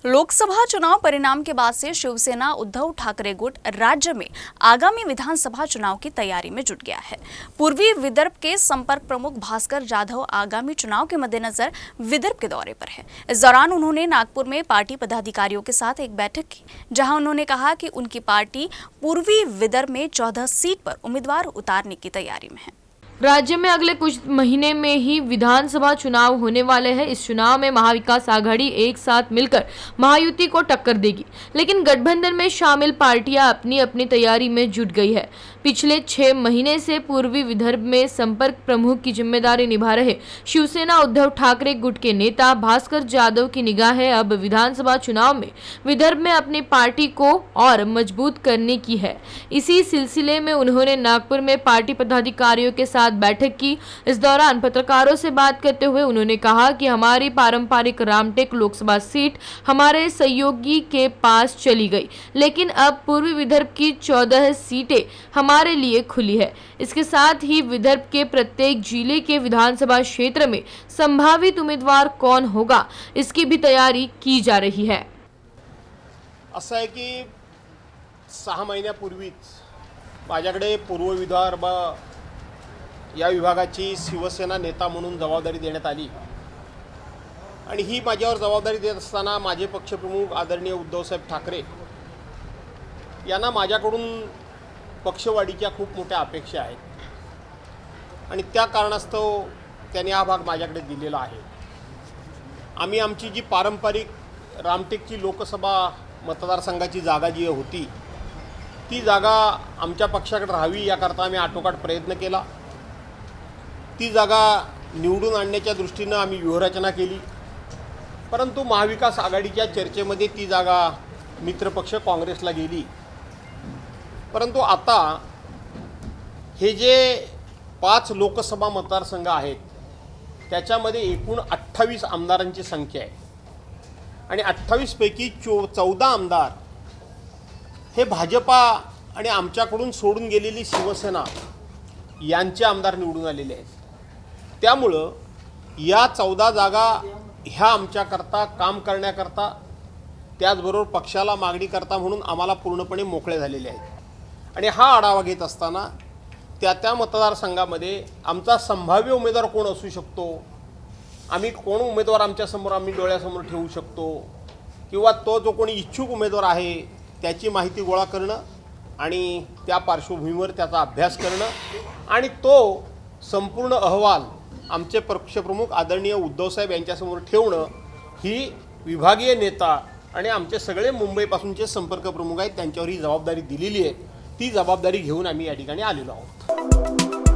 लोकसभा चुनाव परिणाम के बाद से शिवसेना उद्धव ठाकरे गुट राज्य में आगामी विधानसभा चुनाव की तैयारी में जुट गया है। पूर्वी विदर्भ के संपर्क प्रमुख भास्कर जाधव आगामी चुनाव के मद्देनजर विदर्भ के दौरे पर हैं। इस दौरान उन्होंने नागपुर में पार्टी पदाधिकारियों के साथ एक बैठक की, जहां उन्होंने कहा कि उनकी पार्टी पूर्वी विदर्भ में 14 सीट पर उम्मीदवार उतारने की तैयारी में है। राज्य में अगले कुछ महीने में ही विधानसभा चुनाव होने वाले हैं। इस चुनाव में महाविकास आघाड़ी एक साथ मिलकर महायुति को टक्कर देगी, लेकिन गठबंधन में शामिल पार्टियां अपनी अपनी तैयारी में जुट गई है। पिछले 6 महीने से पूर्वी विदर्भ में संपर्क प्रमुख की जिम्मेदारी निभा रहे शिवसेना उद्धव ठाकरे गुट के नेता भास्कर जाधव की निगाह है अब विधानसभा चुनाव में विदर्भ में अपनी पार्टी को और मजबूत करने की है। इसी सिलसिले में उन्होंने नागपुर में पार्टी पदाधिकारियों के साथ बैठक की। इस दौरान पत्रकारों से बात करते हुए उन्होंने कहा कि हमारी पारंपरिक रामटेक लोकसभा सीट हमारे सहयोगी के पास चली गई, लेकिन अब पूर्वी विदर्भ की 14 सीटें हमारे लिए खुली है। इसके साथ ही विदर्भ के प्रत्येक जिले के विधानसभा क्षेत्र में संभावित उम्मीदवार कौन होगा, इसकी भी तैयारी की जा रही है। असं आहे की 6 महिन्यापूर्वीच माझ्याकडे पूर्व विदर्भ या विभागाची शिवसेना नेता म्हणून जबाबदारी देण्यात आली आणि ही माझ्यावर जबाबदारी देत असताना माझे पक्षप्रमुख आदरणीय उद्धवसाहेब ठाकरे यांना माझ्याकडून पक्षवाढीच्या खूप मोठ्या अपेक्षा आहेत आणि त्या कारणास्तव त्यांनी हा भाग माझ्याकडे दिलेला आहे। आम्ही आमची जी पारंपरिक रामटेकची लोकसभा मतदारसंघाची जागा जी होती ती जागा आमच्या पक्षाकडे राहावी याकरता आम्ही आटोकाट प्रयत्न केला। ती जागा निवडून आणण्याच्या दृष्टीने आम्ही व्यूहरचना केली, परंतु महाविकास आघाडीच्या चर्चेमध्ये ती जागा मित्रपक्ष काँग्रेसला गेली। परंतु आता हे जे 5 लोकसभा मतदारसंघ आहेत त्याच्यामध्ये एकूण 28 आमदारांची संख्या आहे आणि 28 पैकी 14 आमदार हे भाजपा आणि आमच्याकडून सोडून गेलेली शिवसेना यांचे आमदार निवडून आलेले आहेत। त्यामुळं या 14 जागा ह्या आमच्याकरता काम करण्याकरता त्याचबरोबर पक्षाला मागणी करता म्हणून आम्हाला पूर्णपणे मोकळे झालेले आहेत आणि हा आढावा घेत असताना त्या मतदारसंघामध्ये आमचा संभाव्य उमेदवार कोण असू शकतो, आम्ही कोण उमेदवार आमच्यासमोर आम्ही डोळ्यासमोर ठेवू शकतो किंवा तो जो कोणी इच्छुक उमेदवार आहे त्याची माहिती गोळा करणं आणि त्या पार्श्वभूमीवर त्याचा अभ्यास करणं आणि तो संपूर्ण अहवाल आमचे पक्षप्रमुख आदरणीय उद्धवसाहेब यांच्यासमोर ठेवणं ही विभागीय नेता आणि आमचे सगळे मुंबईपासूनचे संपर्क प्रमुख आहेत त्यांच्यावर ही जबाबदारी दिलेली आहे। ती जबाबदारी घेऊन आम्ही या ठिकाणी आलेलो आहोत।